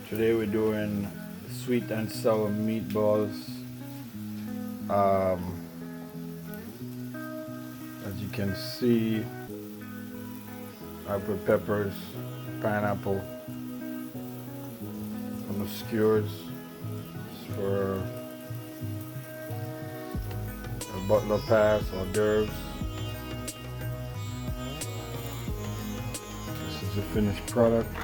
Today we're doing sweet and sour meatballs. Um, as you can see, I put peppers, pineapple, on the skewers for a butler pass hors d'oeuvres. This is the finished product.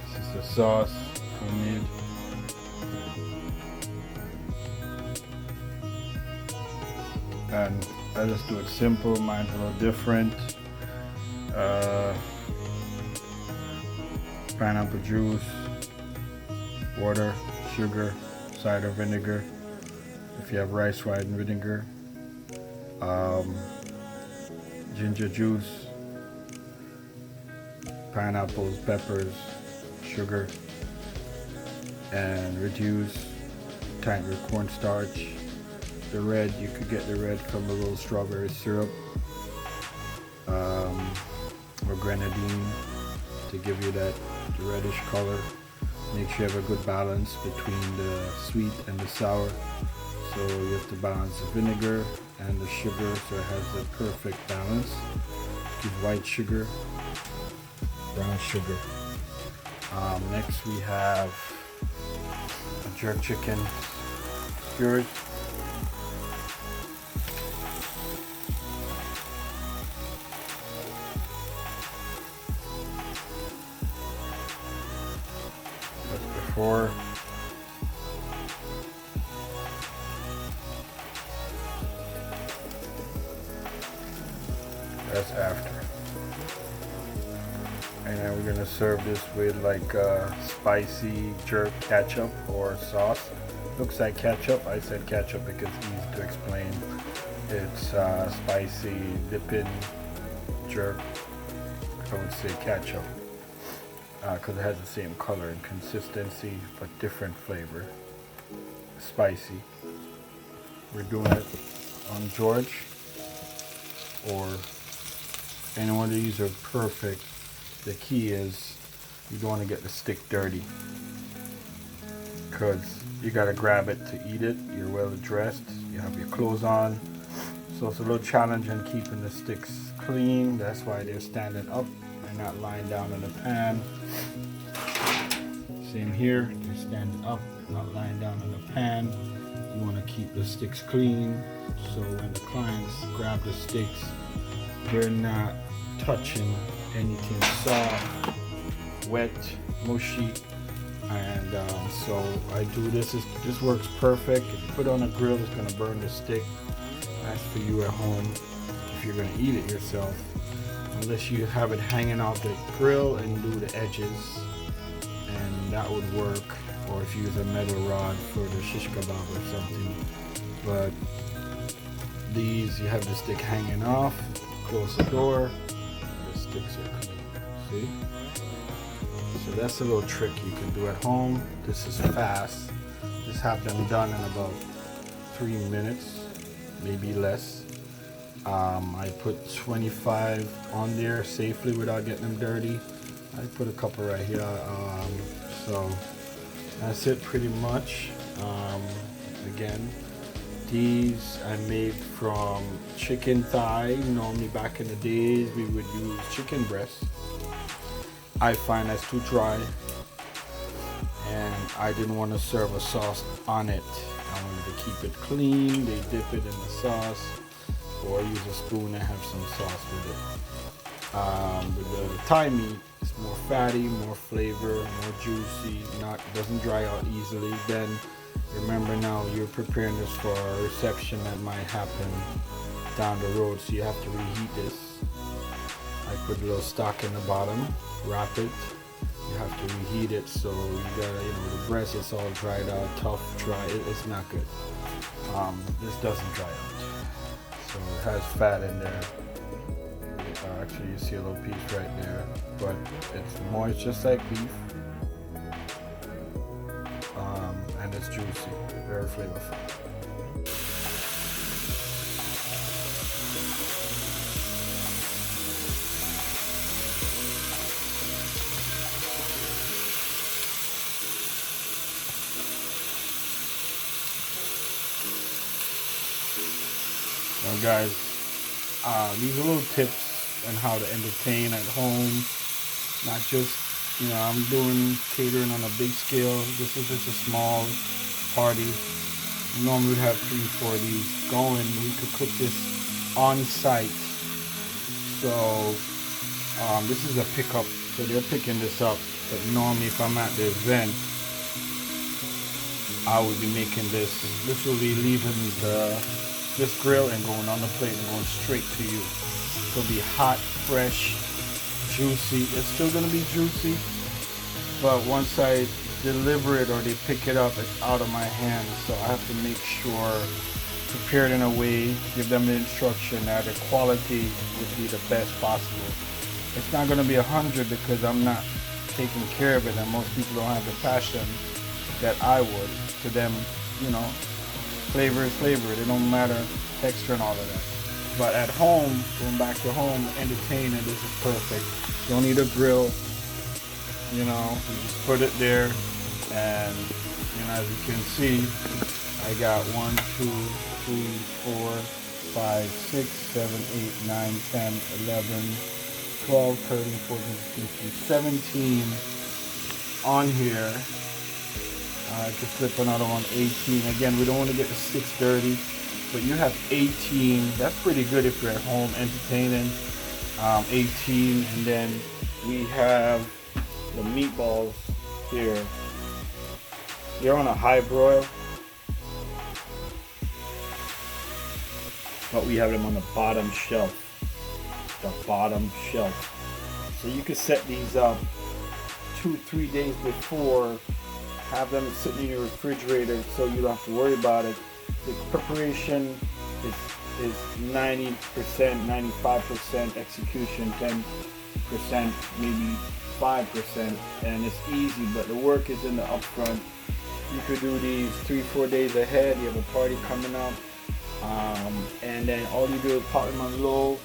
This is the sauce homemade. And I just do it simple, mine's a little different. Pineapple juice, water, sugar, cider vinegar, if you have rice wine vinegar, ginger juice, pineapples, peppers, sugar, and reduce tank with cornstarch. The red, you could get the red from a little strawberry syrup or grenadine to give you that reddish color. Make sure you have a good balance between the sweet and the sour. So you have to balance the vinegar and the sugar so it has the perfect balance. Use white sugar, brown sugar. Next we have a jerk chicken skewers. That's before. That's after. And then we're gonna serve this with like spicy jerk ketchup or sauce. Looks like ketchup. I said ketchup because it's easy to explain. It's spicy dipping jerk. I would say ketchup because it has the same color and consistency but different flavor. Spicy. We're doing it on George or any one of these are perfect. The key is you don't want to get the stick dirty because you got to grab it to eat it. You're well dressed, you have your clothes on, so it's a little challenge in keeping the sticks clean. That's why they're standing up and not lying down in the pan. Same here, they're standing up, not lying down in the pan. You want to keep the sticks clean so when the clients grab the sticks, they're not touching anything soft, wet, mushy. And so I do this. This works perfect. If you put it on a grill, it's gonna burn the stick. That's for you at home if you're gonna eat it yourself. Unless you have it hanging off the grill and do the edges, and that would work. Or if you use a metal rod for the shish kebab or something. But these, you have the stick hanging off. Close the door. The sticks are clean. See? So that's a little trick you can do at home. This is fast. Just have them done in about 3 minutes, maybe less. I put 25 on there safely without getting them dirty. I put a couple right here. So that's it pretty much. Again, these I made from chicken thigh. Normally back in the days we would use chicken breast. I find that's too dry and I didn't want to serve a sauce on it. I wanted to keep it clean. They dip it in the sauce or use a spoon and have some sauce with it. With the thigh meat, it's more fatty, more flavor, more juicy, doesn't dry out easily. Then remember now you're preparing this for a reception that might happen down the road, so you have to reheat this. I put a little stock in the bottom, wrap it. You have to reheat it, so you gotta, the breast is all dried out, tough, dry. It's not good. This doesn't dry out, so it has fat in there. Actually, you see a little piece right there, but it's moist just like beef. it's juicy, very flavorful. Now guys, these are little tips on how to entertain at home. Not just, I'm doing catering on a big scale. This is just a small party. Normally we'd have 3-4 of these going. We could cook this on site. So this is a pickup. So they're picking this up. But normally if I'm at the event, I would be making this. This will be leaving this grill and going on the plate and going straight to you. It'll be hot, fresh, juicy. It's still gonna be juicy, but once I deliver it or they pick it up, it's out of my hands. So I have to make sure, prepare it in a way, give them the instruction that the quality would be the best possible. It's not gonna be 100 because I'm not taking care of it, and most people don't have the passion that I would. To them, flavor is flavor. It don't matter texture and all of that. But at home, going back to home, entertaining, this is perfect. Don't need a grill. You just put it there, and as you can see, I got 1, 2, 3, 4, 5, 6, 7, 8, 9, 10, 11, 12, 13, 14, 15, 17 on here. I could flip another one, 18. Again, we don't want to get the sticks dirty, but you have 18. That's pretty good if you're at home entertaining. 18, and then we have the meatballs here. They're on a high broil, but we have them on the bottom shelf. The bottom shelf. So you can set these up 2-3 days before. Have them sitting in your refrigerator so you don't have to worry about it. The preparation is 90%, 95% execution, 10%, maybe 5%, and it's easy, but the work is in the upfront. You could do these 3-4 days ahead. You have a party coming up, and then all you do is pop them on low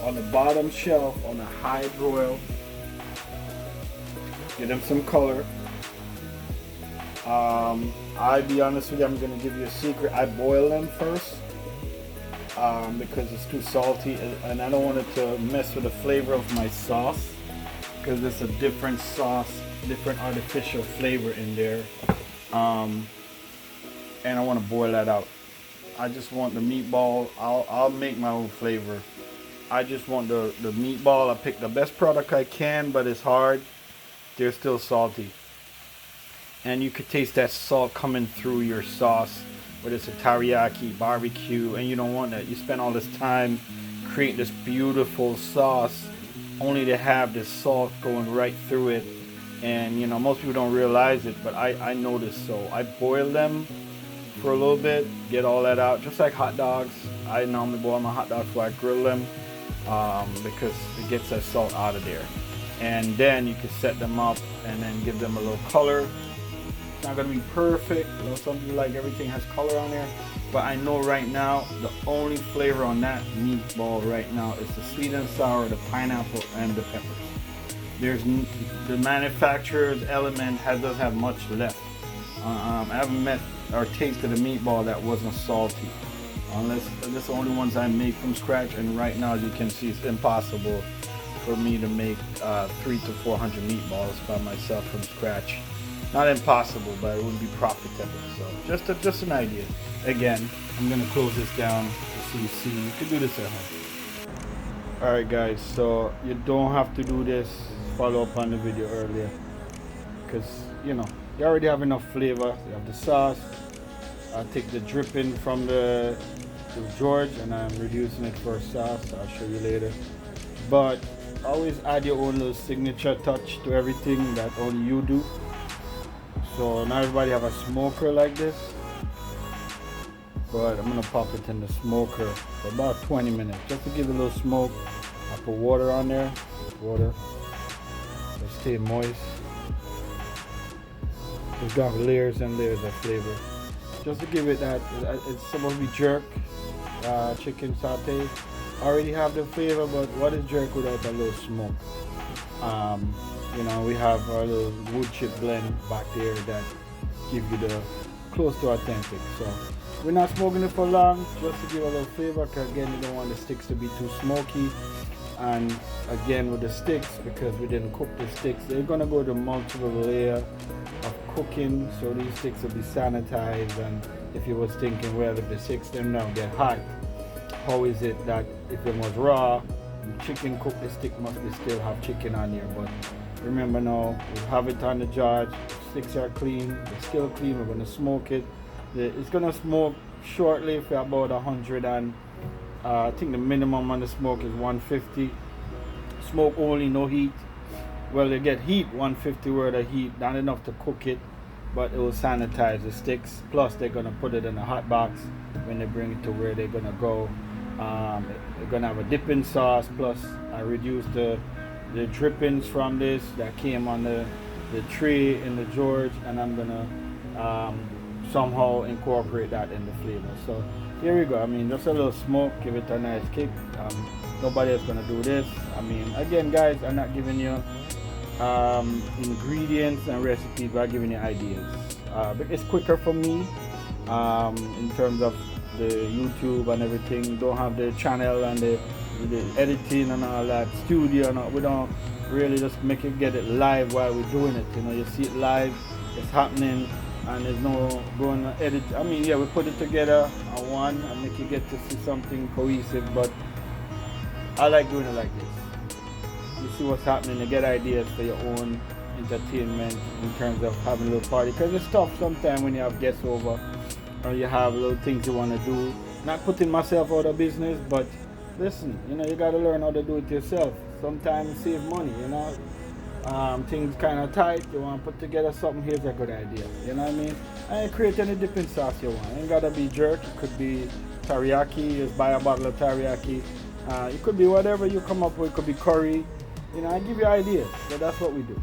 on the bottom shelf on a high broil. Give them some color. I'll be honest with you, I'm going to give you a secret. I boil them first because it's too salty, and I don't want it to mess with the flavor of my sauce, because it's a different sauce, different artificial flavor in there, and I want to boil that out. I just want the meatball. I'll make my own flavor. I just want the meatball. I pick the best product I can, but it's hard. They're still salty. And you could taste that salt coming through your sauce, whether it's a teriyaki, barbecue, and you don't want that. You spend all this time creating this beautiful sauce only to have this salt going right through it. And most people don't realize it, but I noticed. So I boil them for a little bit, get all that out, just like hot dogs. I normally boil my hot dogs before I grill them because it gets that salt out of there. And then you can set them up and then give them a little color. Not gonna be perfect. Some people like everything has color on there, but I know right now the only flavor on that meatball right now is the sweet and sour, the pineapple, and the peppers. The manufacturer's element doesn't have much left. I haven't met or tasted a meatball that wasn't salty, unless this the only ones I make from scratch. And right now, as you can see, it's impossible for me to make 300 to 400 meatballs by myself from scratch. Not impossible, but it wouldn't be profitable. So just an idea. Again, I'm gonna close this down so you see. You can do this at home. All right, guys. So you don't have to do this. Follow up on the video earlier, because you already have enough flavor. You have the sauce. I take the dripping from the George, and I'm reducing it for a sauce. I'll show you later. But always add your own little signature touch to everything that only you do. So not everybody have a smoker like this, but I'm gonna pop it in the smoker for about 20 minutes just to give it a little smoke. I put water on there, so stay moist. It's got layers and layers of flavor. Just to give it that, it's supposed to be jerk, chicken saute. Already have the flavor, but what is jerk without a little smoke? We have our little wood chip blend back there that give you the close to authentic. So we're not smoking it for long, just to give a little flavor, because again, you don't want the sticks to be too smoky. And again, with the sticks, because we didn't cook the sticks, they're gonna go to multiple layer of cooking, so these sticks will be sanitized. And if you was thinking, well, if the sticks them now get hot, how is it that if it was raw, chicken cooked, the stick must be still have chicken on there? But remember now, we have it on the charge, sticks are clean, they're still clean, we're gonna smoke it. It's gonna smoke shortly for about 100, and I think the minimum on the smoke is 150. Smoke only, no heat. Well, they get heat, 150 worth of heat, not enough to cook it, but it will sanitize the sticks. Plus, they're gonna put it in a hot box when they bring it to where they're gonna go. They're gonna have a dipping sauce. Plus, I reduced the drippings from this that came on the tray in the George, and I'm gonna somehow incorporate that in the flavor. So here we go. I mean, just a little smoke, give it a nice kick. Nobody else gonna do this. I mean, again, guys, I'm not giving you ingredients and recipes, but I'm giving you ideas. But it's quicker for me in terms of the YouTube and everything. Don't have the channel and the editing and all that, studio and all. We don't really just get it live while we're doing it. You see it live, it's happening, and there's no going to edit. I mean, yeah, we put it together on one and make you get to see something cohesive, but I like doing it like this. You see what's happening, you get ideas for your own entertainment in terms of having a little party, because it's tough sometimes when you have guests over or you have little things you want to do. Not putting myself out of business, but listen, you got to learn how to do it yourself. Sometimes save money, things kind of tight, you want to put together something, here's a good idea, you know what I mean? And create any dipping sauce you want. It ain't got to be jerk, it could be teriyaki, just buy a bottle of teriyaki. It could be whatever you come up with, it could be curry. I give you ideas, so that's what we do.